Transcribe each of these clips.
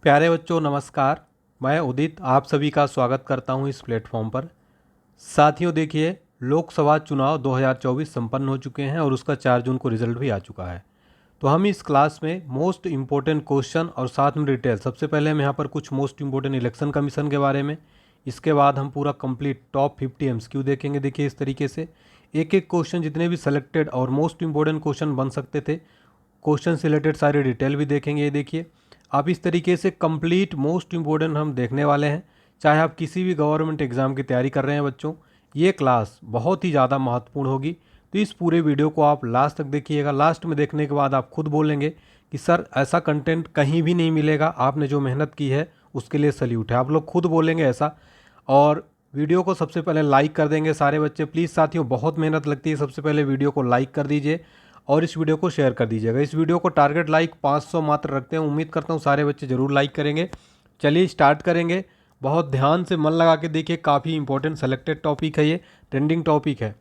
प्यारे बच्चों नमस्कार। मैं उदित आप सभी का स्वागत करता हूं इस प्लेटफॉर्म पर। साथियों देखिए, लोकसभा चुनाव 2024 संपन्न हो चुके हैं और उसका 4 जून को रिजल्ट भी आ चुका है। तो हम इस क्लास में मोस्ट इम्पोर्टेंट क्वेश्चन और साथ में डिटेल, सबसे पहले हम यहाँ पर कुछ मोस्ट इम्पोर्टेंट इलेक्शन कमीशन के बारे में, इसके बाद हम पूरा कंप्लीट टॉप 50 एमसीक्यू देखेंगे। देखिए इस तरीके से एक एक क्वेश्चन, जितने भी सेलेक्टेड और मोस्ट इम्पोर्टेंट क्वेश्चन बन सकते थे, क्वेश्चन से रिलेटेड सारी डिटेल भी देखेंगे। ये देखिए आप इस तरीके से कंप्लीट मोस्ट इम्पोर्टेंट हम देखने वाले हैं। चाहे आप किसी भी गवर्नमेंट एग्ज़ाम की तैयारी कर रहे हैं बच्चों, ये क्लास बहुत ही ज़्यादा महत्वपूर्ण होगी। तो इस पूरे वीडियो को आप लास्ट तक देखिएगा। लास्ट में देखने के बाद आप खुद बोलेंगे कि सर ऐसा कंटेंट कहीं भी नहीं मिलेगा, आपने जो मेहनत की है उसके लिए सल्यूट है। आप लोग खुद बोलेंगे ऐसा। और वीडियो को सबसे पहले लाइक कर देंगे सारे बच्चे। प्लीज़ साथियों, बहुत मेहनत लगती है, सबसे पहले वीडियो को लाइक कर दीजिए और इस वीडियो को शेयर कर दीजिएगा। इस वीडियो को टारगेट लाइक 500 मात्र रखते हैं। उम्मीद करता हूँ सारे बच्चे ज़रूर लाइक करेंगे। चलिए स्टार्ट करेंगे। बहुत ध्यान से मन लगा के देखिए, काफ़ी इंपॉर्टेंट सेलेक्टेड टॉपिक है, ये ट्रेंडिंग टॉपिक है।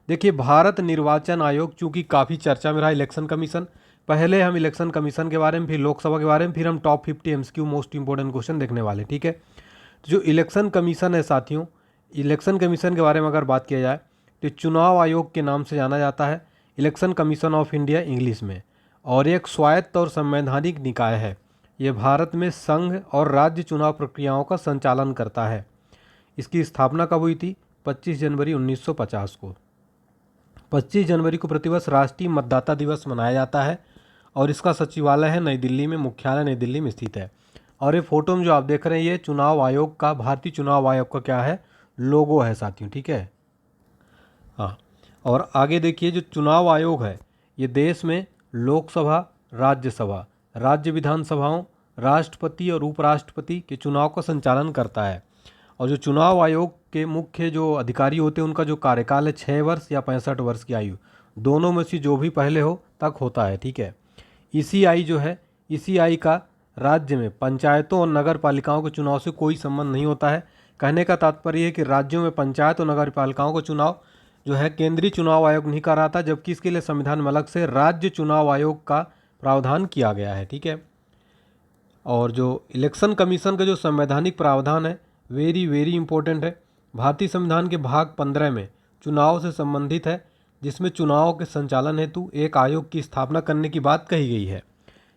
देखिए भारत निर्वाचन आयोग, चूँकि काफ़ी चर्चा में रहा इलेक्शन कमीशन, पहले हम इलेक्शन कमीशन के बारे में, फिर लोकसभा के बारे में, फिर हम top 50 MCQ most important question देखने वाले, ठीक है। तो जो इलेक्शन कमीशन है साथियों, इलेक्शन कमीशन के बारे में अगर बात किया जाए तो चुनाव आयोग के नाम से जाना जाता है, election commission of India English में, और एक स्वायत्त और संवैधानिक निकाय है। ये भारत में संघ और राज्य चुनाव प्रक्रियाओं का संचालन करता है। इसकी स्थापना कब हुई थी? 25 जनवरी 1950 को। 25 जनवरी को प्रतिवर्ष राष्ट्रीय मतदाता दिवस मनाया जाता है और इसका सचिवालय है नई दिल्ली में, मुख्यालय नई दिल्ली में स्थित है। और ये फोटो में जो आप देख रहे हैं, ये चुनाव आयोग का, भारतीय चुनाव आयोग का क्या है, लोगो है साथियों, ठीक है। हाँ, और आगे देखिए, जो चुनाव आयोग है ये देश में लोकसभा, राज्यसभा, राज्य विधानसभाओं, राष्ट्रपति और उपराष्ट्रपति के चुनाव का संचालन करता है। और जो चुनाव आयोग के मुख्य जो अधिकारी होते हैं, उनका जो कार्यकाल है 6 वर्ष या 65 वर्ष की आयु, दोनों में से जो भी पहले हो तक होता है, ठीक है। ईसीआई जो है, ईसीआई का राज्य में पंचायतों और नगर पालिकाओं के चुनाव से कोई संबंध नहीं होता है। कहने का तात्पर्य है कि राज्यों में पंचायत और नगर पालिकाओं का चुनाव जो है केंद्रीय चुनाव आयोग नहीं कर रहा था, जबकि इसके लिए संविधान में अलग से राज्य चुनाव आयोग का प्रावधान किया गया है, ठीक है। और जो इलेक्शन कमीशन का जो संवैधानिक प्रावधान है, वेरी वेरी इंपॉर्टेंट है। भारतीय संविधान के भाग 15 में चुनाव से संबंधित है, जिसमें चुनाव के संचालन हेतु एक आयोग की स्थापना करने की बात कही गई है।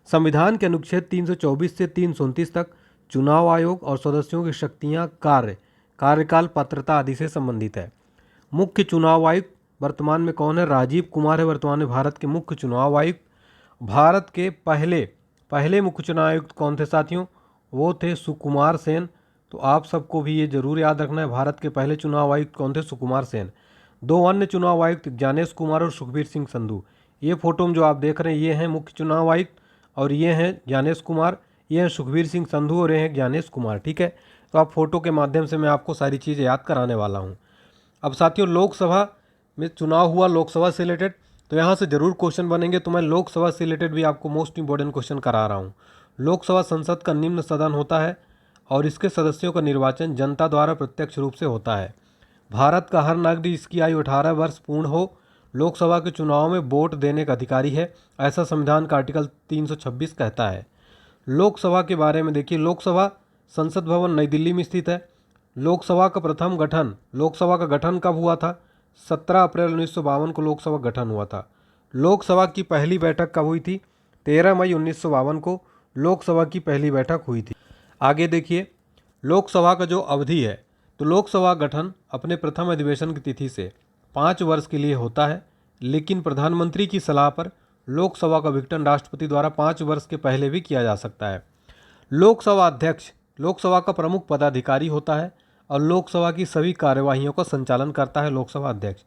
संविधान के अनुच्छेद 324 से 329 तक चुनाव आयोग और सदस्यों की शक्तियां, कार्य, कार्यकाल, पात्रता आदि से संबंधित है। मुख्य चुनाव आयुक्त वर्तमान में कौन है? राजीव कुमार है वर्तमान में भारत के मुख्य चुनाव आयुक्त। भारत के पहले मुख्य चुनाव आयुक्त कौन थे साथियों? वो थे सुकुमार सेन। तो आप सबको भी ये जरूर याद रखना है, भारत के पहले चुनाव आयुक्त कौन थे? सुकुमार सेन। 2 अन्य चुनाव आयुक्त ज्ञानेश कुमार और सुखबीर सिंह संधू। ये फोटो में जो आप देख रहे हैं, ये हैं मुख्य चुनाव आयुक्त और ये हैं ज्ञानेश कुमार, ये हैं सुखबीर सिंह संधू और ये हैं ज्ञानेश कुमार, ठीक है। तो आप फोटो के माध्यम से मैं आपको सारी चीज़ें याद कराने वाला हूँ। अब साथियों, लोकसभा में चुनाव हुआ, लोकसभा से रिलेटेड, तो यहाँ से जरूर क्वेश्चन बनेंगे। तो मैं लोकसभा से रिलेटेड भी आपको मोस्ट इंपॉर्टेंट क्वेश्चन करा रहा हूँ। लोकसभा संसद का निम्न सदन होता है और इसके सदस्यों का निर्वाचन जनता द्वारा प्रत्यक्ष रूप से होता है। भारत का हर नागरिक जिसकी आयु 18 वर्ष पूर्ण हो, लोकसभा के चुनाव में वोट देने का अधिकारी है, ऐसा संविधान का आर्टिकल 326 कहता है। लोकसभा के बारे में देखिए, लोकसभा संसद भवन नई दिल्ली में स्थित है। लोकसभा का गठन कब हुआ था? 17 अप्रैल 1952 को लोकसभा गठन हुआ था। लोकसभा की पहली बैठक कब हुई थी? 13 मई 1952 को लोकसभा की पहली बैठक हुई थी। आगे देखिए, लोकसभा का जो अवधि है, तो लोकसभा गठन अपने प्रथम अधिवेशन की तिथि से 5 वर्ष के लिए होता है, लेकिन प्रधानमंत्री की सलाह पर लोकसभा का विघटन राष्ट्रपति द्वारा 5 वर्ष के पहले भी किया जा सकता है। लोकसभा अध्यक्ष लोकसभा का प्रमुख पदाधिकारी होता है और लोकसभा की सभी कार्यवाहियों का संचालन करता है लोकसभा अध्यक्ष।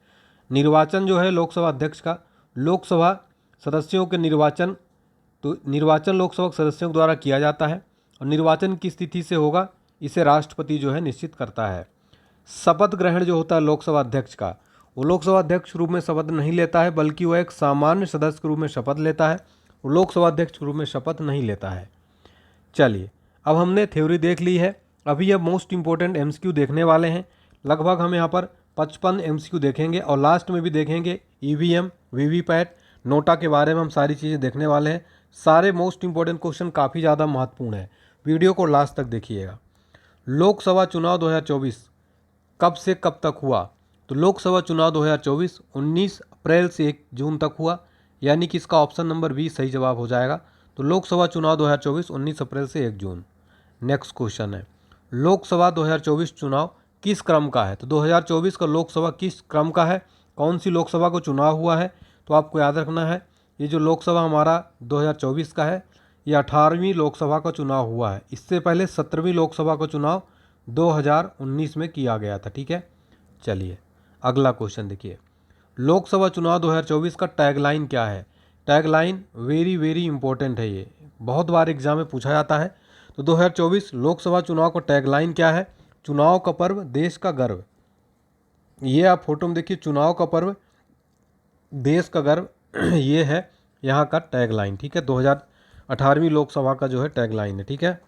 निर्वाचन जो है लोकसभा अध्यक्ष का, लोकसभा सदस्यों के निर्वाचन, तो निर्वाचन लोकसभा सदस्यों द्वारा किया जाता है और निर्वाचन किस तिथि से होगा, इसे राष्ट्रपति जो है निश्चित करता है। शपथ ग्रहण जो होता है लोकसभा अध्यक्ष का, वो लोकसभा अध्यक्ष रूप में शपथ नहीं लेता है, बल्कि वह एक सामान्य सदस्य के रूप में शपथ लेता है। वो लोकसभा अध्यक्ष के रूप में शपथ नहीं लेता है। चलिए, अब हमने थ्योरी देख ली है, अभी अब मोस्ट इंपॉर्टेंट एमसीक्यू देखने वाले हैं। लगभग हम यहाँ पर 55 एमसीक्यू देखेंगे और लास्ट में भी देखेंगे ईवीएम, वीवीपैट, नोटा के बारे में हम सारी चीज़ें देखने वाले हैं। सारे मोस्ट इंपॉर्टेंट क्वेश्चन काफ़ी ज़्यादा महत्वपूर्ण है। वीडियो को लास्ट तक देखिएगा। लोकसभा चुनाव 2024 कब से कब तक हुआ? तो लोकसभा चुनाव 2024 19 अप्रैल से 1 जून तक हुआ, यानी कि इसका ऑप्शन नंबर बी सही जवाब हो जाएगा। तो लोकसभा चुनाव 2024 19 अप्रैल से 1 जून। नेक्स्ट क्वेश्चन है, लोकसभा 2024 चुनाव किस क्रम का है? तो 2024 का लोकसभा किस क्रम का है, कौन सी लोकसभा को चुनाव हुआ है? तो आपको याद रखना है, ये जो लोकसभा हमारा 2024 का है, ये 18वीं लोकसभा का चुनाव हुआ है। इससे पहले 17वीं लोकसभा का चुनाव 2019 में किया गया था। ठीक है, चलिए अगला क्वेश्चन देखिए, लोकसभा चुनाव 2024 का टैगलाइन क्या है? टैगलाइन वेरी वेरी इंपॉर्टेंट है, ये बहुत बार एग्जाम में पूछा जाता है। तो 2024 लोकसभा चुनाव का टैगलाइन क्या है? चुनाव का पर्व, देश का गर्व। ये आप फोटो में देखिए, चुनाव का पर्व, देश का गर्व, ये है यहाँ का टैगलाइन। ठीक है, 2018वीं लोकसभा का जो है टैगलाइन है। ठीक है,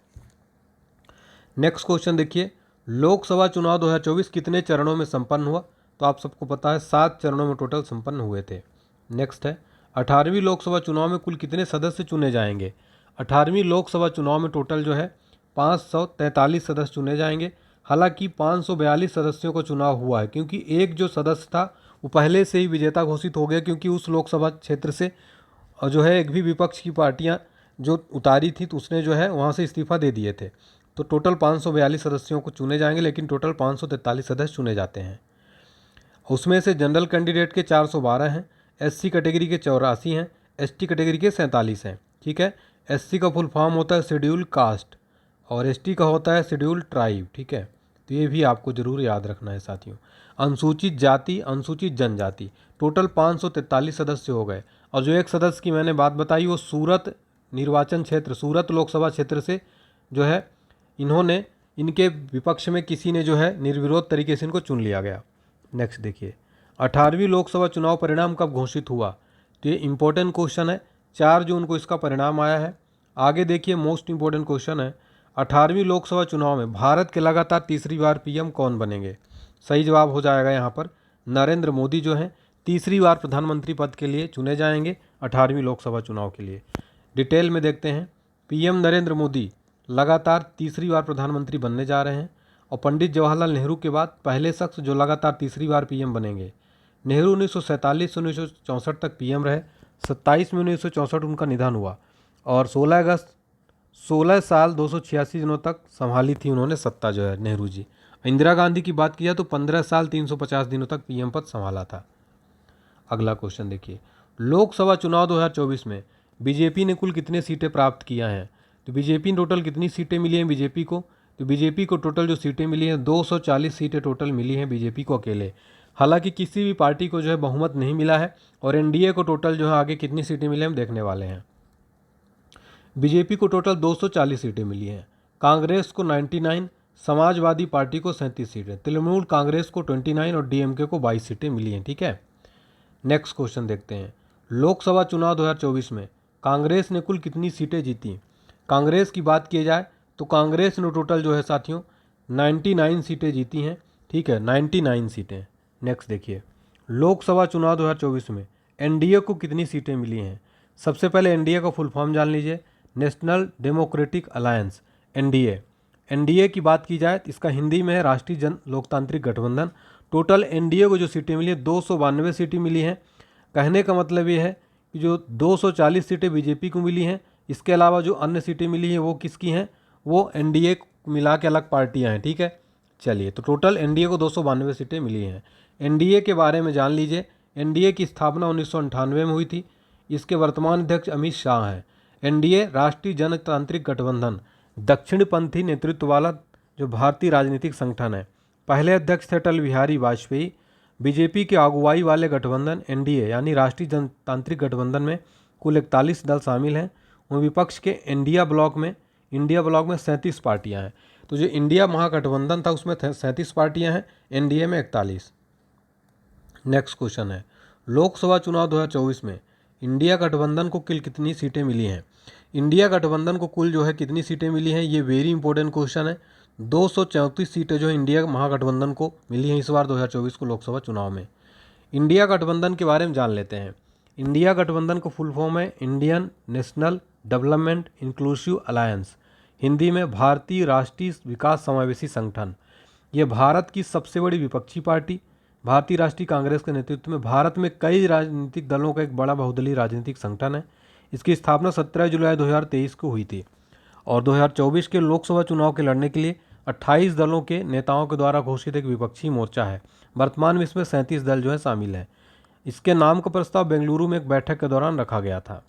नेक्स्ट क्वेश्चन देखिए, लोकसभा चुनाव 2024 कितने चरणों में संपन्न हुआ? तो आप सबको पता है 7 चरणों में टोटल संपन्न हुए थे। नेक्स्ट है, 18वीं लोकसभा चुनाव में कुल कितने सदस्य चुने जाएंगे? 18वीं लोकसभा चुनाव में टोटल जो है 543 सदस्य चुने जाएंगे। हालांकि 542 सदस्यों का चुनाव हुआ है, क्योंकि एक जो सदस्य था वो पहले से ही विजेता घोषित हो गया, क्योंकि उस लोकसभा क्षेत्र से जो है एक भी विपक्ष की पार्टियां जो उतारी थी तो उसने जो है वहाँ से इस्तीफा दे दिए थे। तो टोटल 542 सदस्यों को चुने जाएंगे, लेकिन टोटल 543 सदस्य चुने जाते हैं। उसमें से जनरल कैंडिडेट के 412 हैं, एससी कैटेगरी के 84 हैं, एसटी कैटेगरी के 47 हैं। ठीक है, एससी का फुल फॉर्म होता है शेड्यूल कास्ट और एसटी का होता है शेड्यूल ट्राइब। ठीक है, तो ये भी आपको जरूर याद रखना है साथियों। अनुसूचित जाति, अनुसूचित जनजाति, टोटल 543 सदस्य हो गए। और जो एक सदस्य की मैंने बात बताई वो सूरत निर्वाचन क्षेत्र, सूरत लोकसभा क्षेत्र से जो है इन्होंने, इनके विपक्ष में किसी ने जो है निर्विरोध तरीके से इनको चुन लिया गया। नेक्स्ट देखिए, 18वीं लोकसभा चुनाव परिणाम कब घोषित हुआ? तो ये इंपॉर्टेंट क्वेश्चन है, 4 जून को इसका परिणाम आया है। आगे देखिए, मोस्ट इंपॉर्टेंट क्वेश्चन है, 18वीं लोकसभा चुनाव में भारत के लगातार तीसरी बार पीएम कौन बनेंगे? सही जवाब हो जाएगा यहाँ पर नरेंद्र मोदी जो हैं तीसरी बार प्रधानमंत्री पद के लिए चुने जाएंगे 18वीं लोकसभा चुनाव के लिए। डिटेल में देखते हैं, पीएम नरेंद्र मोदी लगातार तीसरी बार प्रधानमंत्री बनने जा रहे हैं और पंडित जवाहरलाल नेहरू के बाद पहले शख्स जो लगातार तीसरी बार पीएम बनेंगे। नेहरू 1947 से 1964 तक पीएम रहे, 27 में 1964 उनका निधन हुआ और 16 अगस्त 16 साल 286 दिनों तक संभाली थी उन्होंने सत्ता जो है नेहरू जी। इंदिरा गांधी की बात की जाए तो 15 साल 350 दिनों तक पीएम पद संभाला था। अगला क्वेश्चन देखिए, लोकसभा चुनाव 2024 में बीजेपी ने कुल कितने सीटें प्राप्त किया हैं? तो बीजेपी टोटल कितनी सीटें मिली हैं बीजेपी को? तो बीजेपी को टोटल जो सीटें मिली हैं 240 सीटें टोटल मिली हैं बीजेपी को अकेले। हालांकि किसी भी पार्टी को जो है बहुमत नहीं मिला है और एनडीए को टोटल जो है आगे कितनी सीटें मिली हम देखने वाले हैं। बीजेपी को टोटल 240 सीटें मिली हैं, कांग्रेस को 99, समाजवादी पार्टी को 37 सीटें, तृणमूल कांग्रेस को 29 और डीएमके को 22 सीटें मिली हैं। ठीक है, नेक्स्ट क्वेश्चन देखते हैं, लोकसभा चुनाव 2024 में कांग्रेस ने कुल कितनी सीटें जीती? कांग्रेस की बात की जाए तो कांग्रेस ने टोटल जो है साथियों 99 सीटें जीती हैं। ठीक है, 99 सीटें। नेक्स्ट देखिए, लोकसभा चुनाव 2024 में एनडीए को कितनी सीटें मिली हैं? सबसे पहले एनडीए का फुल फॉर्म जान लीजिए, national democratic alliance, NDA. NDA की बात की जाए तो इसका हिंदी में है राष्ट्रीय जन लोकतांत्रिक गठबंधन। टोटल एनडीए को जो सीटें मिली है 292 सीटें मिली हैं। कहने का मतलब ये है कि जो 240 सीटें बीजेपी को मिली हैं, इसके अलावा जो अन्य सीटें मिली हैं वो किसकी हैं? वो एनडीए मिला के अलग पार्टियां हैं। ठीक है, चलिए, तो टोटल एनडीए को 292 सीटें मिली हैं। एनडीए के बारे में जान लीजिए, एनडीए की स्थापना 1998 में हुई थी। इसके वर्तमान अध्यक्ष अमित शाह हैं। एनडीए राष्ट्रीय जनतांत्रिक गठबंधन दक्षिणपंथी नेतृत्व वाला जो भारतीय राजनीतिक संगठन है। पहले अध्यक्ष थे अटल बिहारी वाजपेयी। बीजेपी की अगुवाई वाले गठबंधन एनडीए यानी राष्ट्रीय जनतांत्रिक गठबंधन में कुल 41 दल शामिल हैं। वहीं विपक्ष के इंडिया ब्लॉक में 37 पार्टियां हैं। तो जो इंडिया महागठबंधन था उसमें 37 पार्टियां हैं, एनडीए में 41। नेक्स्ट क्वेश्चन है, लोकसभा चुनाव 2024 में इंडिया गठबंधन को कुल कितनी सीटें मिली हैं? इंडिया गठबंधन को कुल जो है कितनी सीटें मिली हैं, ये वेरी इंपॉर्टेंट क्वेश्चन है। 234 सीटें जो इंडिया महागठबंधन को मिली हैं इस बार 2024 को लोकसभा चुनाव में। इंडिया गठबंधन के बारे में जान लेते हैं। इंडिया गठबंधन को फुल फॉर्म है Indian national development inclusive alliance, Hindi में भारतीय राष्ट्रीय विकास समावेशी संगठन। ये भारत की सबसे बड़ी विपक्षी पार्टी भारतीय राष्ट्रीय कांग्रेस के नेतृत्व में भारत में कई राजनीतिक दलों का एक बड़ा बहुदलीय राजनीतिक संगठन है। इसकी स्थापना 17 जुलाई 2023 को हुई थी और 2024 के लोकसभा चुनाव के लड़ने के लिए 28 दलों के नेताओं के द्वारा घोषित एक विपक्षी मोर्चा है। वर्तमान में इसमें 37 दल जो है शामिल हैं। इसके नाम का प्रस्ताव बेंगलुरु में एक बैठक के दौरान रखा गया था।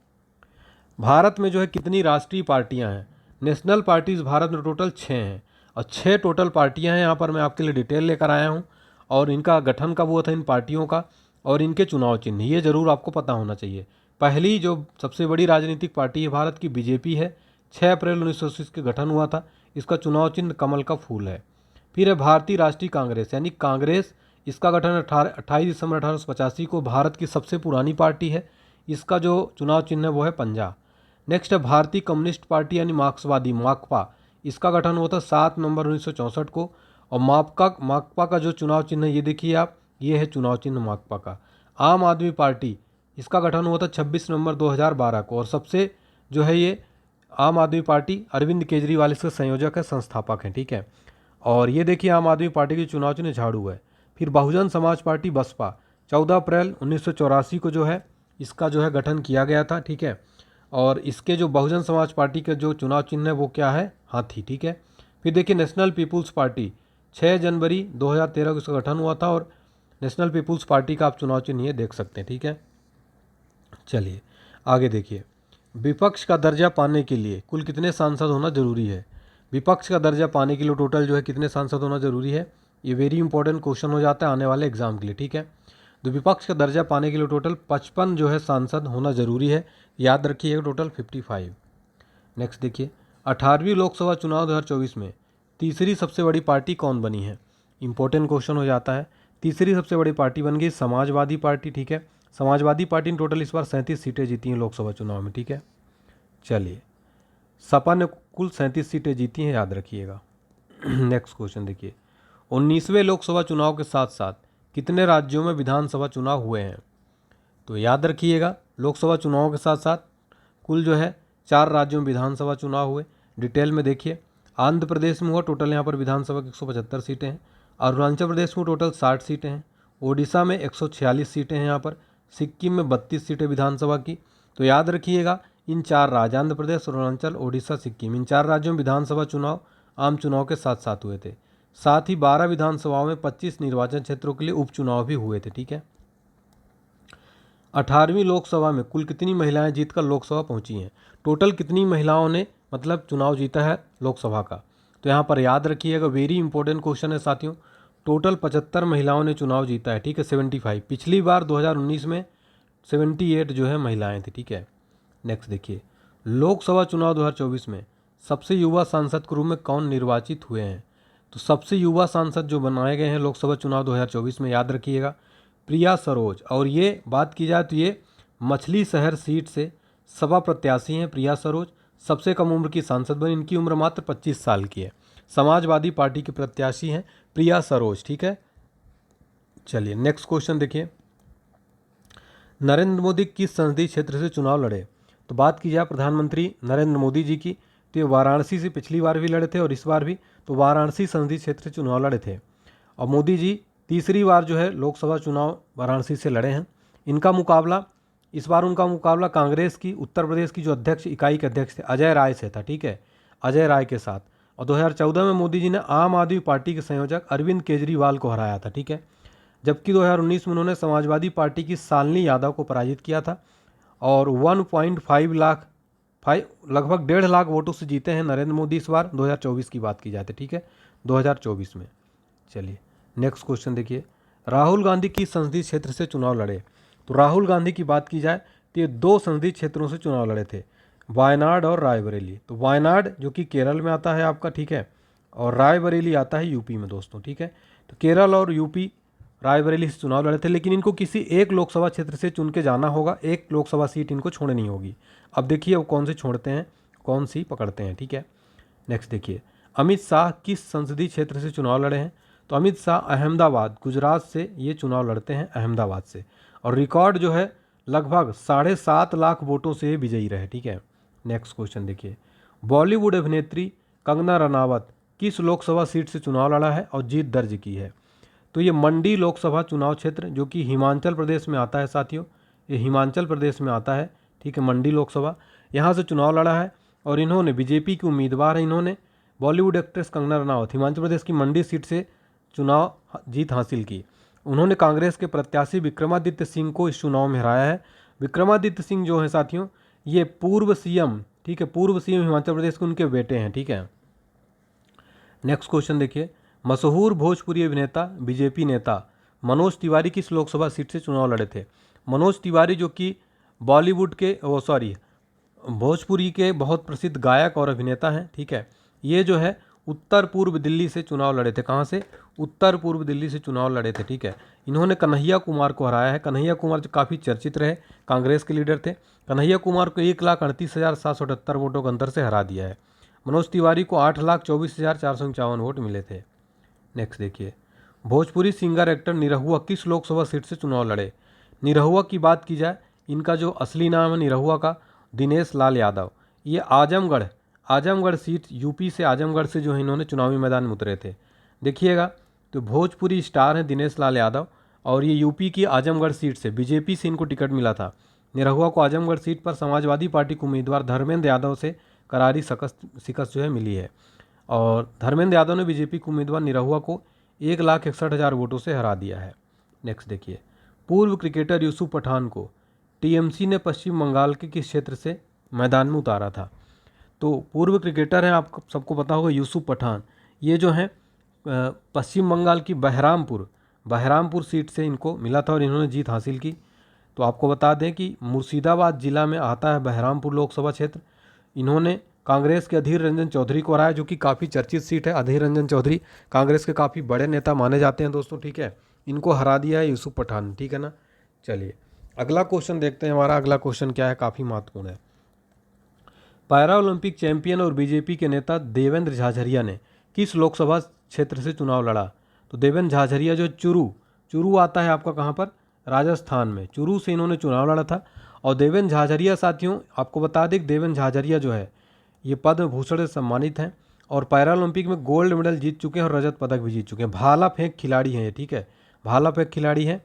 भारत में जो है कितनी राष्ट्रीय पार्टियां हैं? नेशनल पार्टीज भारत में टोटल 6 हैं और 6 टोटल पार्टियां हैं। यहाँ पर मैं आपके लिए डिटेल लेकर आया हूँ और इनका गठन कब हुआ था इन पार्टियों का और इनके चुनाव चिन्ह, ये जरूर आपको पता होना चाहिए। पहली जो सबसे बड़ी राजनीतिक पार्टी है भारत की बीजेपी है। 6 अप्रैल 1980 के गठन हुआ था। इसका चुनाव चिन्ह कमल का फूल है। फिर है भारतीय राष्ट्रीय कांग्रेस यानी कांग्रेस। इसका गठन 28 दिसंबर 1885 को। भारत की सबसे पुरानी पार्टी है। इसका जो चुनाव चिन्ह है वो है पंजा। नेक्स्ट है भारतीय कम्युनिस्ट पार्टी यानी मार्क्सवादी माकपा। इसका गठन हुआ था 7 नवंबर 1964 को और माकपा का जो चुनाव चिन्ह है ये देखिए आप, ये है चुनाव चिन्ह माकपा का। आम आदमी पार्टी, इसका गठन हुआ था 26 नवंबर 2012 को और सबसे जो है ये आम आदमी पार्टी अरविंद केजरीवाल इसके संयोजक है, संस्थापक हैं, ठीक है। और ये देखिए आम आदमी पार्टी की चुनाव चिन्ह झाड़ू है। फिर बहुजन समाज पार्टी बसपा 14 अप्रैल 1984 को जो है इसका जो है गठन किया गया था, ठीक है। और इसके जो बहुजन समाज पार्टी के जो चुनाव चिन्ह है वो क्या है? हाथी, ठीक है। फिर देखिए नेशनल पीपुल्स पार्टी 6 जनवरी 2013 को इसका गठन हुआ था और नेशनल पीपुल्स पार्टी का आप चुनाव चिन्ह ये देख सकते हैं, ठीक है। चलिए आगे देखिए, विपक्ष का दर्जा पाने के लिए कुल कितने सांसद होना जरूरी है? विपक्ष का दर्जा पाने के लिए टोटल जो है कितने सांसद होना जरूरी है? ये वेरी इंपॉर्टेंट क्वेश्चन हो जाता है आने वाले एग्जाम के लिए, ठीक है। तो विपक्ष का दर्जा पाने के लिए टोटल 55 जो है सांसद होना जरूरी है, याद रखिएगा टोटल 55। नेक्स्ट देखिए, 18वीं लोकसभा चुनाव 2024 में तीसरी सबसे बड़ी पार्टी कौन बनी है? इंपॉर्टेंट क्वेश्चन हो जाता है। तीसरी सबसे बड़ी पार्टी बन गई समाजवादी पार्टी, ठीक है। समाजवादी पार्टी ने टोटल इस बार 37 सीटें जीती हैं लोकसभा चुनाव में, ठीक है। चलिए, सपा ने कुल 37 सीटें जीती हैं, याद रखिएगा। नेक्स्ट क्वेश्चन देखिए, 19वें लोकसभा चुनाव के साथ साथ कितने राज्यों में विधानसभा चुनाव हुए हैं? तो याद रखिएगा लोकसभा चुनाव के साथ साथ कुल जो है 4 राज्यों में विधानसभा चुनाव हुए। डिटेल में देखिए, आंध्र प्रदेश में हुआ टोटल यहाँ पर विधानसभा की 175 सीटें हैं। अरुणाचल प्रदेश में टोटल 60 सीटें हैं। ओडिशा में 146 सीटें हैं यहाँ पर। सिक्किम में 32 सीटें विधानसभा की। तो याद रखिएगा इन 4 राज्य आंध्र प्रदेश, अरुणाचल, ओडिशा, सिक्किम, इन 4 राज्यों में विधानसभा चुनाव आम चुनाव के साथ साथ हुए थे। साथ ही 12 विधानसभाओं में 25 निर्वाचन क्षेत्रों के लिए उपचुनाव भी हुए थे, ठीक है। 18वीं लोकसभा में कुल कितनी महिलाएं जीतकर लोकसभा पहुंची हैं? टोटल कितनी महिलाओं ने मतलब चुनाव जीता है लोकसभा का? तो यहाँ पर याद रखिएगा वेरी इंपॉर्टेंट क्वेश्चन है साथियों, टोटल 75 महिलाओं ने चुनाव जीता है, ठीक है। 75, पिछली बार 2019 में 78 जो है महिलाएं थी, ठीक है। नेक्स्ट देखिए, लोकसभा चुनाव 2024 में सबसे युवा सांसद के रूप में कौन निर्वाचित हुए हैं? तो सबसे युवा सांसद जो बनाए गए हैं लोकसभा चुनाव 2024 में, याद रखिएगा प्रिया सरोज। और ये बात की जाए तो ये मछली शहर सीट से सपा प्रत्याशी हैं प्रिया सरोज। सबसे कम उम्र की सांसद बनी, इनकी उम्र मात्र 25 साल की है। समाजवादी पार्टी के प्रत्याशी हैं प्रिया सरोज, ठीक है। चलिए नेक्स्ट क्वेश्चन देखिए, नरेंद्र मोदी किस संसदीय क्षेत्र से चुनाव लड़े? तो बात की जाए प्रधानमंत्री नरेंद्र मोदी जी की, तो ये वाराणसी से पिछली बार भी लड़े थे और इस बार भी तो वाराणसी संसदीय क्षेत्र से चुनाव लड़े थे। और मोदी जी तीसरी बार जो है लोकसभा चुनाव वाराणसी से लड़े हैं। इनका मुकाबला इस बार उनका मुकाबला कांग्रेस की उत्तर प्रदेश की जो अध्यक्ष इकाई के अध्यक्ष थे अजय राय से था, ठीक है, अजय राय के साथ। और 2014 में मोदी जी ने आम आदमी पार्टी के संयोजक अरविंद केजरीवाल को हराया था, ठीक है। जबकि 2019 में उन्होंने समाजवादी पार्टी की शालिनी यादव को पराजित किया था और 1.5 लाख लगभग 1.5 लाख वोटों से जीते हैं नरेंद्र मोदी इस बार 2024 की बात की जाती है, ठीक है, 2024 में। चलिए नेक्स्ट क्वेश्चन देखिए, राहुल गांधी किस संसदीय क्षेत्र से चुनाव लड़े? तो राहुल गांधी की बात की जाए तो ये 2 संसदीय क्षेत्रों से चुनाव लड़े थे, वायनाड और रायबरेली। तो वायनाड जो कि केरल में आता है आपका, ठीक है, और रायबरेली आता है यूपी में दोस्तों, ठीक है। तो केरल और यूपी रायबरेली से चुनाव लड़े थे, लेकिन इनको किसी एक लोकसभा क्षेत्र से चुन के जाना होगा, एक लोकसभा सीट इनको छोड़नी होगी। अब देखिए वो कौन सी छोड़ते हैं, कौन सी पकड़ते हैं, ठीक है। नेक्स्ट देखिए, अमित शाह किस संसदीय क्षेत्र से चुनाव लड़े हैं? तो अमित शाह अहमदाबाद गुजरात से ये चुनाव लड़ते हैं, अहमदाबाद से। और रिकॉर्ड जो है लगभग 7.5 लाख वोटों से विजयी रहे, ठीक है। नेक्स्ट क्वेश्चन देखिए, बॉलीवुड अभिनेत्री कंगना रनावत किस लोकसभा सीट से चुनाव लड़ा है और जीत दर्ज की है? तो ये मंडी लोकसभा चुनाव क्षेत्र जो कि हिमाचल प्रदेश में आता है साथियों, ये हिमाचल प्रदेश में आता है, ठीक है। मंडी लोकसभा यहाँ से चुनाव लड़ा है और इन्होंने बीजेपी की उम्मीदवार है, इन्होंने बॉलीवुड एक्ट्रेस कंगना रनावत हिमाचल प्रदेश की मंडी सीट से चुनाव जीत हासिल की। उन्होंने कांग्रेस के प्रत्याशी विक्रमादित्य सिंह को इस चुनाव में हराया है। विक्रमादित्य सिंह जो है साथियों, ये पूर्व सीएम, ठीक है, पूर्व सीएम हिमाचल प्रदेश के उनके बेटे हैं, ठीक है। नेक्स्ट क्वेश्चन देखिए, मशहूर भोजपुरी अभिनेता बीजेपी नेता मनोज तिवारी किस लोकसभा सीट से चुनाव लड़े थे? मनोज तिवारी जो कि बॉलीवुड के भोजपुरी के बहुत प्रसिद्ध गायक और अभिनेता हैं, ठीक है। ये जो है उत्तर पूर्व दिल्ली से चुनाव लड़े थे। कहाँ से? उत्तर पूर्व दिल्ली से चुनाव लड़े थे, ठीक है। इन्होंने कन्हैया कुमार को हराया है। कन्हैया कुमार जो काफ़ी चर्चित रहे, कांग्रेस के लीडर थे। कन्हैया कुमार को 1,38,778 वोटों के अंतर से हरा दिया है। मनोज तिवारी को 8,24,455 वोट मिले थे। नेक्स्ट देखिए, भोजपुरी सिंगर एक्टर निरहुआ किस लोकसभा सीट से चुनाव लड़े? निरहुआ की बात की जाए, इनका जो असली नाम है निरहुआ का दिनेश लाल यादव। ये आजमगढ़ सीट, यूपी से आजमगढ़ से जो है इन्होंने चुनावी मैदान में उतरे थे। देखिएगा, तो भोजपुरी स्टार हैं दिनेश लाल यादव और ये यूपी की आजमगढ़ सीट से, बीजेपी से इनको टिकट मिला था। निरहुआ को आजमगढ़ सीट पर समाजवादी पार्टी के उम्मीदवार धर्मेंद्र यादव से करारी शिकस्त जो है मिली है और धर्मेंद्र यादव ने बीजेपी के उम्मीदवार निरहुआ को 1,61,000 वोटों से हरा दिया है। नेक्स्ट देखिए, पूर्व क्रिकेटर यूसुफ पठान को टीएमसी ने पश्चिम बंगाल के किस क्षेत्र से मैदान में उतारा था? तो पूर्व क्रिकेटर हैं, आपको सबको पता होगा, यूसुफ पठान। ये जो है पश्चिम बंगाल की बहरामपुर सीट से इनको मिला था और इन्होंने जीत हासिल की। तो आपको बता दें कि मुर्शिदाबाद जिला में आता है बहरामपुर लोकसभा क्षेत्र। इन्होंने कांग्रेस के अधीर रंजन चौधरी को हराया, जो कि काफ़ी चर्चित सीट है। अधीर रंजन चौधरी कांग्रेस के काफ़ी बड़े नेता माने जाते हैं दोस्तों, ठीक है। इनको हरा दिया है यूसुफ पठान, ठीक है ना। चलिए अगला क्वेश्चन देखते हैं। हमारा अगला क्वेश्चन क्या है, काफ़ी महत्वपूर्ण है। पैरा ओलंपिक चैंपियन और बीजेपी के नेता देवेंद्र झाझरिया ने किस लोकसभा क्षेत्र से चुनाव लड़ा? तो देवेंद्र झाझरिया जो चुरू आता है आपका कहाँ पर? राजस्थान में। चुरू से इन्होंने चुनाव लड़ा था। और देवेंद्र झाझरिया साथियों, आपको बता दें कि देवेंद्र झाझरिया जो है ये पद्म भूषण से सम्मानित हैं और पैरा ओलंपिक में गोल्ड मेडल जीत चुके हैं और रजत पदक भी जीत चुके हैं। भाला फेंक खिलाड़ी हैं ये, ठीक है, भाला फेंक खिलाड़ी हैं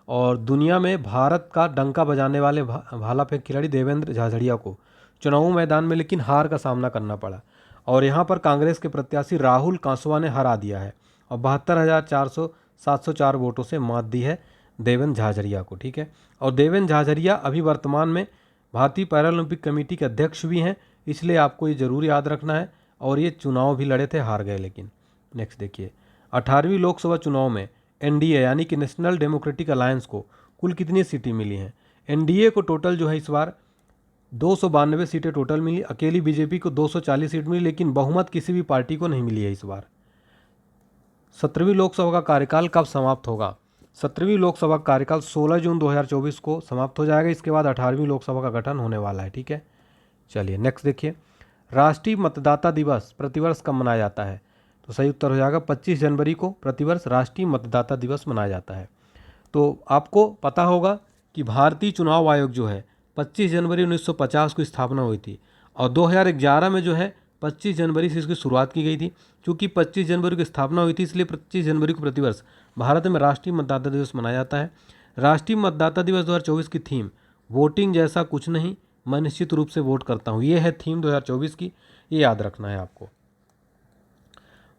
और दुनिया में भारत का डंका बजाने वाले भाला फेंक खिलाड़ी देवेंद्र झाझरिया को चुनाव मैदान में लेकिन हार का सामना करना पड़ा और यहाँ पर कांग्रेस के प्रत्याशी राहुल कांसवा ने हरा दिया है और 72,704 वोटों से मात दी है देवेंद्र झाझरिया को, ठीक है। और देवेंद्र झाझरिया अभी वर्तमान में भारतीय पैरा ओलंपिक कमेटी के अध्यक्ष भी हैं, इसलिए आपको ये जरूर याद रखना है। और ये चुनाव भी लड़े थे, हार गए लेकिन। नेक्स्ट देखिए, 18वीं लोकसभा चुनाव में एनडीए यानी कि नेशनल डेमोक्रेटिक अलायंस को कुल कितनी सीटें मिली हैं? एनडीए को टोटल जो है इस बार 292 सीटें टोटल मिली। अकेली बीजेपी को 240 सीट मिली, लेकिन बहुमत किसी भी पार्टी को नहीं मिली है इस बार। 17वीं लोकसभा का कार्यकाल कब समाप्त होगा? 17वीं लोकसभा का कार्यकाल 16 जून 2024 को समाप्त हो जाएगा। इसके बाद 18वीं लोकसभा का गठन होने वाला है, ठीक है। चलिए नेक्स्ट देखिए, राष्ट्रीय मतदाता दिवस प्रतिवर्ष कब मनाया जाता है? तो सही उत्तर हो जाएगा 25 जनवरी को प्रतिवर्ष राष्ट्रीय मतदाता दिवस मनाया जाता है। तो आपको पता होगा कि भारतीय चुनाव आयोग जो है 25 जनवरी 1950 को स्थापना हुई थी और 2011 में जो है 25 जनवरी से इसकी शुरुआत की गई थी। क्योंकि 25 जनवरी की स्थापना हुई थी, इसलिए 25 जनवरी को प्रतिवर्ष भारत में राष्ट्रीय मतदाता दिवस मनाया जाता है। राष्ट्रीय मतदाता दिवस 2024 की थीम वोटिंग जैसा कुछ नहीं, मैं निश्चित रूप से वोट करता हूँ, ये है थीम 2024 की, ये याद रखना है आपको।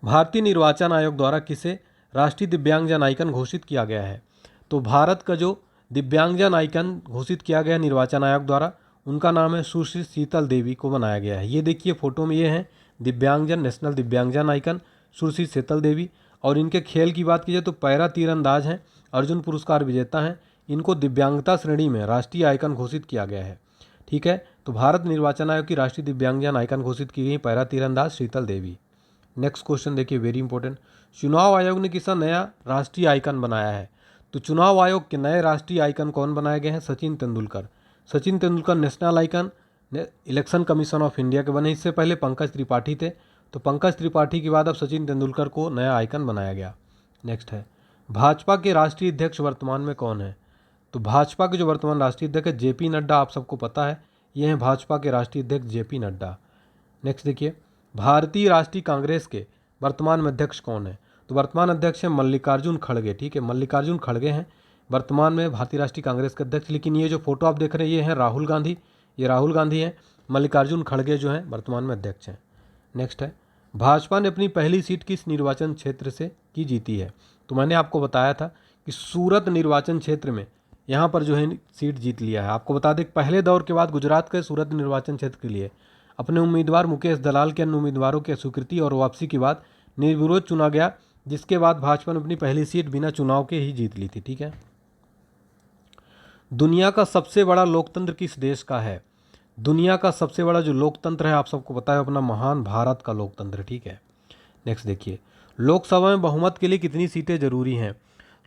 भारतीय निर्वाचन आयोग द्वारा किसे राष्ट्रीय दिव्यांगजन आइकन घोषित किया गया है? तो भारत का जो दिव्यांगजन आइकन घोषित किया गया निर्वाचन आयोग द्वारा, उनका नाम है सुश्री शीतल देवी को बनाया गया है। ये देखिए फोटो में ये है दिव्यांगजन, नेशनल दिव्यांगजन आइकन सुश्री शीतल देवी। और इनके खेल की बात की जाए तो पैरा तीरंदाज हैं, अर्जुन पुरस्कार विजेता हैं। इनको दिव्यांगता श्रेणी में राष्ट्रीय आइकन घोषित किया गया है, ठीक है। तो भारत निर्वाचन आयोग की राष्ट्रीय दिव्यांगजन आइकन घोषित की गई पैरा तीरंदाज शीतल देवी। नेक्स्ट क्वेश्चन देखिए, वेरी इंपॉर्टेंट, चुनाव आयोग ने किसा नया राष्ट्रीय आइकन बनाया है? तो चुनाव आयोग के नए राष्ट्रीय आइकन कौन बनाए गए हैं? Sachin Tendulkar. Sachin Tendulkar national icon election commission of India के बने। इससे पहले पंकज त्रिपाठी थे, तो पंकज त्रिपाठी के बाद अब सचिन तेंदुलकर को नया आइकन बनाया गया। नेक्स्ट है, भाजपा के राष्ट्रीय अध्यक्ष वर्तमान में कौन है? तो भाजपा के जो वर्तमान राष्ट्रीय अध्यक्ष है जेपी नड्डा, आप सबको पता है, ये हैं भाजपा के राष्ट्रीय अध्यक्ष जेपी नड्डा। नेक्स्ट देखिए, भारतीय राष्ट्रीय कांग्रेस के वर्तमान में अध्यक्ष कौन है? तो वर्तमान अध्यक्ष है मल्लिकार्जुन खड़गे। ठीक है, मल्लिकार्जुन खड़गे हैं वर्तमान में भारतीय राष्ट्रीय कांग्रेस के अध्यक्ष। लेकिन ये जो फोटो आप देख रहे हैं ये हैं राहुल गांधी, ये राहुल गांधी हैं। मल्लिकार्जुन खड़गे जो हैं वर्तमान में अध्यक्ष हैं। नेक्स्ट है, भाजपा ने अपनी पहली सीट किस निर्वाचन क्षेत्र से की जीती है? तो मैंने आपको बताया था कि सूरत निर्वाचन क्षेत्र में यहाँ पर जो है सीट जीत लिया है। आपको बता दें पहले दौर के बाद गुजरात के सूरत निर्वाचन क्षेत्र के लिए अपने उम्मीदवार मुकेश दलाल के अन्य उम्मीदवारों की स्वीकृति और वापसी के बाद निर्विरोध चुना गया, जिसके बाद भाजपा ने अपनी पहली सीट बिना चुनाव के ही जीत ली थी। ठीक है, दुनिया का सबसे बड़ा लोकतंत्र किस देश का है? दुनिया का सबसे बड़ा जो लोकतंत्र है आप सबको पता है अपना महान भारत का लोकतंत्र। ठीक है, नेक्स्ट देखिए, लोकसभा में बहुमत के लिए कितनी सीटें जरूरी हैं?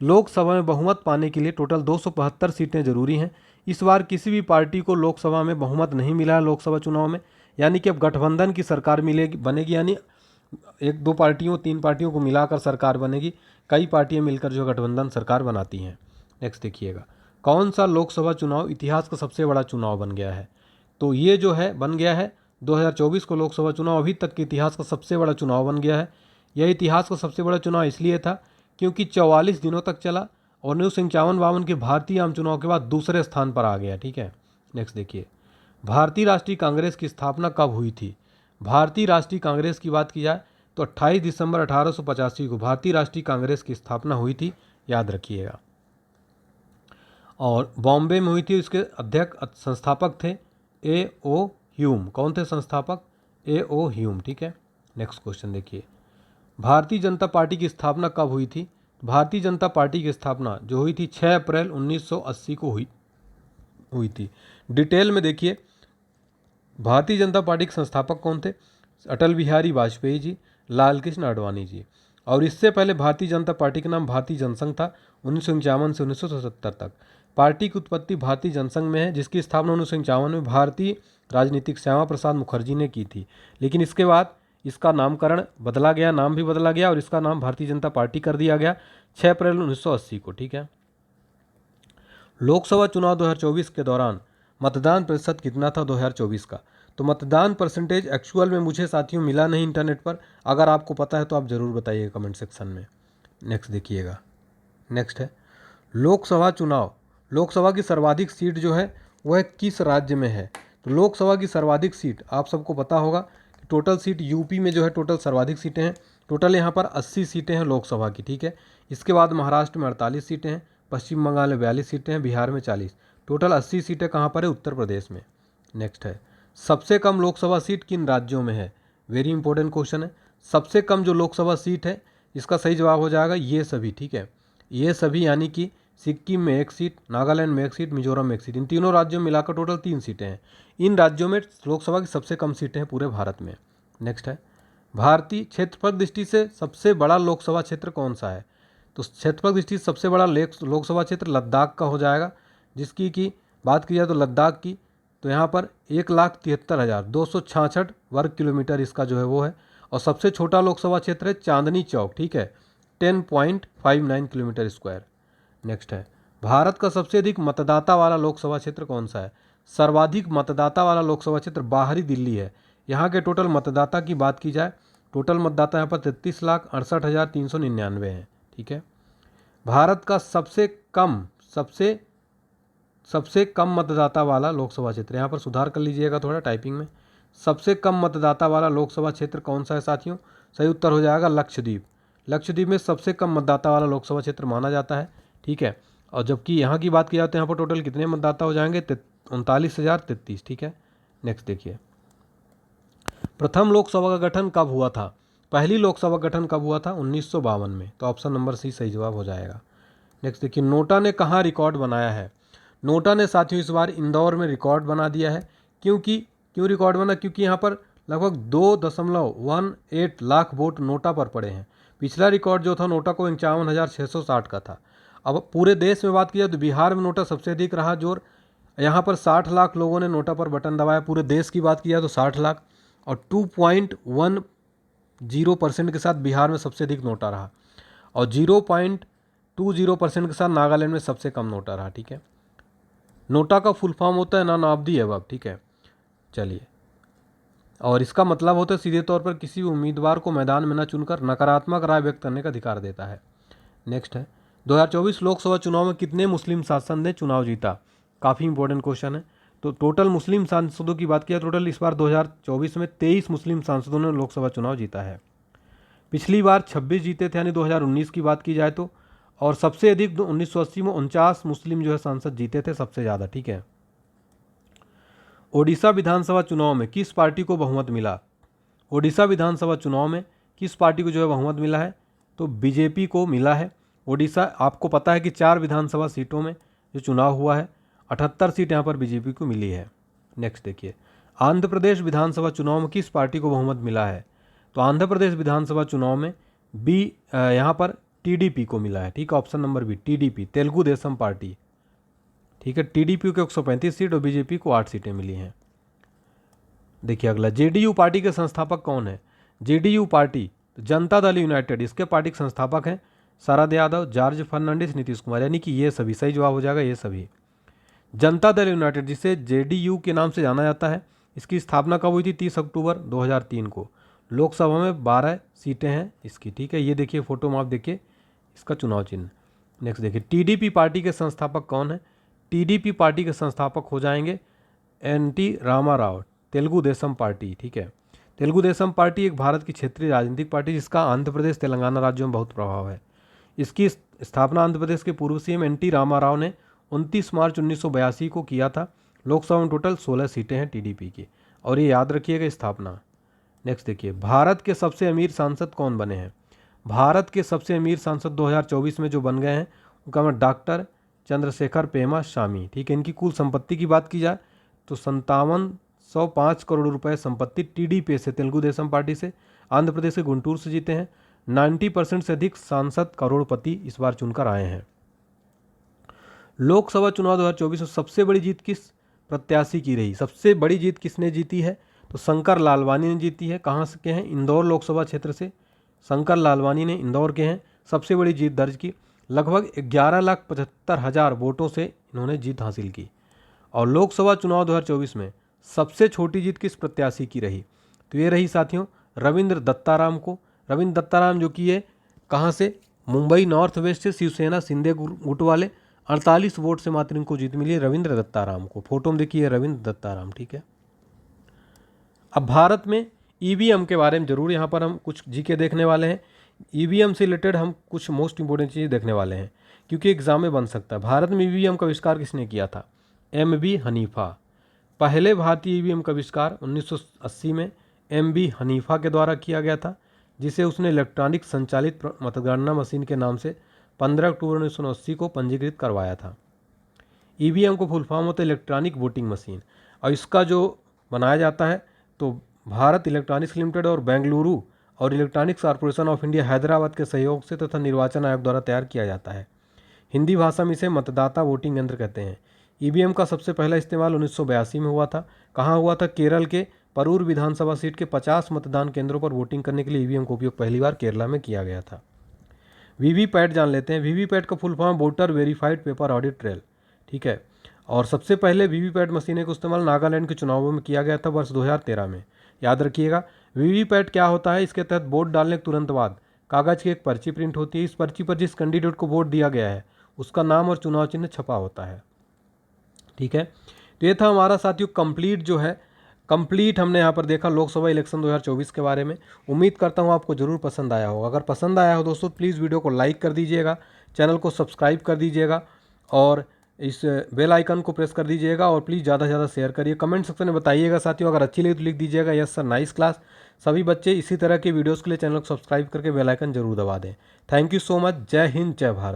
लोकसभा में बहुमत पाने के लिए टोटल 275 सीटें जरूरी हैं। इस बार किसी भी पार्टी को लोकसभा में बहुमत नहीं मिला है लोकसभा चुनाव में, यानी कि अब गठबंधन की सरकार मिलेगी बनेगी, यानी एक दो पार्टियों तीन पार्टियों को मिलाकर सरकार बनेगी। कई पार्टियां मिलकर जो गठबंधन सरकार बनाती हैं। नेक्स्ट देखिएगा, कौन सा लोकसभा चुनाव इतिहास का सबसे बड़ा चुनाव बन गया है? तो ये जो है बन गया है 2024 को लोकसभा चुनाव अभी तक के इतिहास का सबसे बड़ा चुनाव बन गया है। यह इतिहास का सबसे बड़ा चुनाव इसलिए था क्योंकि 44 दिनों तक चला और 1951-52 के भारतीय आम चुनाव के बाद दूसरे स्थान पर आ गया। ठीक है, नेक्स्ट देखिए, भारतीय राष्ट्रीय कांग्रेस की स्थापना कब हुई थी? भारतीय राष्ट्रीय कांग्रेस की बात की जाए तो 28 दिसंबर 1885 को भारतीय राष्ट्रीय कांग्रेस की स्थापना हुई थी, याद रखिएगा। और बॉम्बे में हुई थी। इसके अध्यक्ष संस्थापक थे A.O. ह्यूम। कौन थे संस्थापक? A.O. ह्यूम। ठीक है, नेक्स्ट क्वेश्चन देखिए, भारतीय जनता पार्टी की स्थापना कब हुई थी? भारतीय जनता पार्टी की स्थापना जो हुई थी 6 अप्रैल 1980 को हुई थी। डिटेल में देखिए, भारतीय जनता पार्टी के संस्थापक कौन थे? अटल बिहारी वाजपेयी जी, लाल कृष्ण आडवाणी जी। और इससे पहले भारतीय जनता पार्टी का नाम भारतीय जनसंघ था 1951 से 1977 तक। पार्टी की उत्पत्ति भारतीय जनसंघ में है, जिसकी स्थापना 1951 में भारतीय राजनीतिक श्यामा प्रसाद मुखर्जी ने की थी। लेकिन इसके बाद इसका नामकरण बदला गया, नाम भी बदला गया और इसका नाम भारतीय जनता पार्टी कर दिया गया 6 अप्रैल 1980 को। ठीक है, लोकसभा चुनाव 2024 के दौरान मतदान प्रतिशत कितना था 2024 का? तो मतदान परसेंटेज एक्चुअल में मुझे साथियों मिला नहीं इंटरनेट पर, अगर आपको पता है तो आप ज़रूर बताइए कमेंट सेक्शन में। नेक्स्ट देखिएगा, नेक्स्ट है लोकसभा चुनाव। लोकसभा की सर्वाधिक सीट जो है वह किस राज्य में है? तो लोकसभा की सर्वाधिक सीट आप सबको पता होगा कि टोटल सीट यूपी में जो है टोटल सर्वाधिक सीटें हैं। टोटल यहाँ पर 80 सीटें हैं लोकसभा की। ठीक है, इसके बाद महाराष्ट्र में 48 सीटें हैं, पश्चिम बंगाल में 42 सीटें हैं, बिहार में 40। टोटल 80 सीटें कहाँ पर है? उत्तर प्रदेश में। नेक्स्ट है, सबसे कम लोकसभा सीट किन राज्यों में है? वेरी इंपॉर्टेंट क्वेश्चन है। सबसे कम जो लोकसभा सीट है इसका सही जवाब हो जाएगा ये सभी। ठीक है, ये सभी यानी कि सिक्किम में 1 सीट, नागालैंड में 1 सीट, मिजोरम में 1 सीट, इन तीनों राज्यों में मिलाकर टोटल 3 सीटें हैं। इन राज्यों में लोकसभा की सबसे कम सीटें हैं पूरे भारत में। नेक्स्ट है, भारतीय क्षेत्रफल दृष्टि से सबसे बड़ा लोकसभा क्षेत्र कौन सा है? तो क्षेत्रफल दृष्टि से सबसे बड़ा लोकसभा क्षेत्र लद्दाख का हो जाएगा, जिसकी की बात की जाए तो लद्दाख की तो यहाँ पर 1,73,266 वर्ग किलोमीटर इसका जो है वो है। और सबसे छोटा लोकसभा क्षेत्र है चांदनी चौक। ठीक है, 10.59 किलोमीटर स्क्वायर। नेक्स्ट है, भारत का सबसे अधिक मतदाता वाला लोकसभा क्षेत्र कौन सा है? सर्वाधिक मतदाता वाला लोकसभा क्षेत्र बाहरी दिल्ली है। यहाँ के टोटल मतदाता की बात की जाए, टोटल मतदाता यहाँ पर 33,68,399 हैं। ठीक है, भारत का सबसे कम मतदाता वाला लोकसभा क्षेत्र, यहाँ पर सुधार कर लीजिएगा थोड़ा टाइपिंग में। सबसे कम मतदाता वाला लोकसभा क्षेत्र कौन सा है साथियों? सही उत्तर हो जाएगा लक्षद्वीप। लक्षद्वीप में सबसे कम मतदाता वाला लोकसभा क्षेत्र माना जाता है। ठीक है, और जबकि यहाँ की बात की जाए तो यहाँ पर टोटल कितने मतदाता हो जाएंगे? 39,033। ठीक है, नेक्स्ट देखिए, प्रथम लोकसभा का गठन कब हुआ था? पहली लोकसभा गठन कब हुआ था? 1952 में। तो ऑप्शन नंबर सी सही जवाब हो जाएगा। नेक्स्ट देखिए, नोटा ने कहाँ रिकॉर्ड बनाया है? नोटा ने साथियों इस बार इंदौर में रिकॉर्ड बना दिया है। क्यों रिकॉर्ड बना? क्योंकि यहाँ पर लगभग 2.18 लाख वोट नोटा पर पड़े हैं। पिछला रिकॉर्ड जो था नोटा को 51,660 का था। अब पूरे देश में बात की जाए तो बिहार में नोटा सबसे अधिक रहा जोर, यहाँ पर 60 लाख लोगों ने नोटा पर बटन दबाया। पूरे देश की बात की जाए तो 60 लाख, और 2.10% के साथ बिहार में सबसे अधिक नोटा रहा, और 0.20% के साथ नागालैंड में सबसे कम नोटा रहा। ठीक है, नोटा का फुल फॉर्म होता है नॉन ऑफ दी अबव। ठीक है, चलिए और इसका मतलब होता है सीधे तौर पर किसी भी उम्मीदवार को मैदान में न चुनकर नकारात्मक राय व्यक्त करने का अधिकार देता है। नेक्स्ट है 2024 लोकसभा चुनाव में कितने मुस्लिम सांसद ने चुनाव जीता। काफ़ी इंपॉर्टेंट क्वेश्चन है। तो टोटल मुस्लिम सांसदों की बात किया, टोटल इस बार 2024 में 23 मुस्लिम सांसदों ने लोकसभा चुनाव जीता है। पिछली बार 26 जीते थे यानी 2019 की बात की जाए तो, और सबसे अधिक 1980 में 49 मुस्लिम जो है सांसद जीते थे, सबसे ज़्यादा। ठीक है। ओडिशा विधानसभा चुनाव में किस पार्टी को बहुमत मिला। ओडिशा विधानसभा चुनाव में किस पार्टी को जो है बहुमत मिला है, तो बीजेपी को मिला है। ओडिशा आपको पता है कि 4 विधानसभा सीटों में जो चुनाव हुआ है 78 सीट यहाँ पर बीजेपी को मिली है। नेक्स्ट देखिए, आंध्र प्रदेश विधानसभा चुनाव में किस पार्टी को बहुमत मिला है। तो आंध्र प्रदेश विधानसभा चुनाव में यहाँ पर टीडीपी को मिला है। ठीक है, option number B TDP, Telugu Desam party. ठीक है, टीडीपी को 135 सीट और बीजेपी को 8 सीटें मिली हैं। देखिए अगला, जेडीयू पार्टी के संस्थापक कौन है। JDU party Janata Dal United, इसके पार्टी के संस्थापक हैं शरद यादव, जॉर्ज फर्नांडिस, नीतीश कुमार, यानी कि ये सभी सही जवाब हो जाएगा, ये सभी। जनता दल यूनाइटेड जिसे जेडीयू के नाम से जाना जाता है, इसकी स्थापना कब हुई थी, 30 अक्टूबर 2003 को। लोकसभा में 12 सीटें हैं इसकी। ठीक है, ये देखिए फोटो में आप देखिए इसका चुनाव चिन्ह। नेक्स्ट देखिए, टीडीपी पार्टी के संस्थापक कौन है। टीडीपी पार्टी के संस्थापक हो जाएंगे एनटी रामाराव, तेलुगु देशम पार्टी। ठीक है, तेलुगु देशम पार्टी एक भारत की क्षेत्रीय राजनीतिक पार्टी जिसका आंध्र प्रदेश तेलंगाना राज्यों में बहुत प्रभाव है। इसकी स्थापना आंध्र प्रदेश के पूर्व सीएम एनटी रामाराव ने 29 मार्च 1982 को किया था। लोकसभा में टोटल 16 सीटें हैं टीडीपी की, और ये याद रखिएगा स्थापना। नेक्स्ट देखिए, भारत के सबसे अमीर सांसद कौन बने हैं। भारत के सबसे अमीर सांसद 2024 में जो बन गए हैं उनका नाम डॉक्टर चंद्रशेखर पेमा स्वामी। ठीक है, इनकी कुल संपत्ति की बात की जाए तो 5705 करोड़ रुपए संपत्ति टीडीपी से, तेलुगु देशम पार्टी से, आंध्र प्रदेश के गुंटूर से जीते हैं। 90% से अधिक सांसद करोड़पति इस बार चुनकर आए हैं। लोकसभा चुनाव 2024 में सबसे बड़ी जीत किस प्रत्याशी की रही। सबसे बड़ी जीत किसने जीती है, तो शंकर लालवानी ने जीती है। कहाँ से के हैं, इंदौर लोकसभा क्षेत्र से शंकर लालवानी ने इंदौर के हैं सबसे बड़ी जीत दर्ज की। लगभग 11,75,000 वोटों से इन्होंने जीत हासिल की। और लोकसभा चुनाव 2024 में सबसे छोटी जीत किस प्रत्याशी की रही, तो ये रही साथियों रविंद्र दत्ताराम को। रविंद्र दत्ताराम जो कि ये कहाँ से, मुंबई नॉर्थ वेस्ट से शिवसेना शिंदे गुट वाले, 48 वोट से मात्र इनको जीत मिली रविंद्र दत्ताराम को। फोटो में देखिए रविंद्र दत्ताराम। ठीक है, अब भारत में ईवीएम के बारे में जरूर यहाँ पर हम कुछ जीके देखने वाले हैं। ईवीएम से रिलेटेड हम कुछ मोस्ट इंपॉर्टेंट चीज़ें देखने वाले हैं क्योंकि एग्जाम में बन सकता है। भारत में ईवीएम का आविष्कार किसने किया था, एम.बी. हनीफा। पहले भारतीय ईवीएम का आविष्कार 1980 में एम.बी. हनीफा के द्वारा किया गया था, जिसे उसने इलेक्ट्रॉनिक संचालित मतगणना मशीन के नाम से 15 अक्टूबर 1980 को पंजीकृत करवाया था। ईवीएम को फुल फॉर्म होता है इलेक्ट्रॉनिक वोटिंग मशीन, और इसका जो बनाया जाता है तो भारत इलेक्ट्रॉनिक्स लिमिटेड और बेंगलुरु और electronics corporation of India Hyderabad के सहयोग से तथा निर्वाचन आयोग द्वारा तैयार किया जाता है। हिंदी भाषा में इसे मतदाता वोटिंग यंत्र कहते हैं। ईवीएम का सबसे पहला इस्तेमाल 1982 में हुआ था। कहाँ हुआ था, केरल के परूर विधानसभा सीट के 50 मतदान केंद्रों पर वोटिंग करने के लिए ईवीएम का उपयोग पहली बार केरला में किया गया था। वीवीपैट जान लेते हैं। वीवीपैट का full form voter verified paper audit trail. ठीक है, और सबसे पहले वीवीपैट मशीनें का इस्तेमाल नागालैंड के चुनावों में किया गया था वर्ष 2013 में। याद रखिएगा वीवीपैट क्या होता है, इसके तहत वोट डालने के तुरंत बाद कागज़ की एक पर्ची प्रिंट होती है। इस पर्ची पर जिस कैंडिडेट को वोट दिया गया है उसका नाम और चुनाव चिन्ह छपा होता है। ठीक है, तो ये था हमारा साथियों कंप्लीट हमने यहाँ पर देखा लोकसभा इलेक्शन 2024 के बारे में। उम्मीद करता हूँ आपको ज़रूर पसंद आया होगा। अगर पसंद आया हो दोस्तों प्लीज़ वीडियो को लाइक कर दीजिएगा, चैनल को सब्सक्राइब कर दीजिएगा और इस बेल आइकन को प्रेस कर दीजिएगा, और प्लीज़ ज़्यादा से ज़्यादा शेयर करिए। कमेंट सेक्शन में बताइएगा साथियों, अगर अच्छी लगी तो लिख दीजिएगा यस सर नाइस क्लास। सभी बच्चे इसी तरह के वीडियोज़ के लिए चैनल को सब्सक्राइब करके बेल आइकन जरूर दबा दें। Thank you so much. जय हिंद, जय भारत।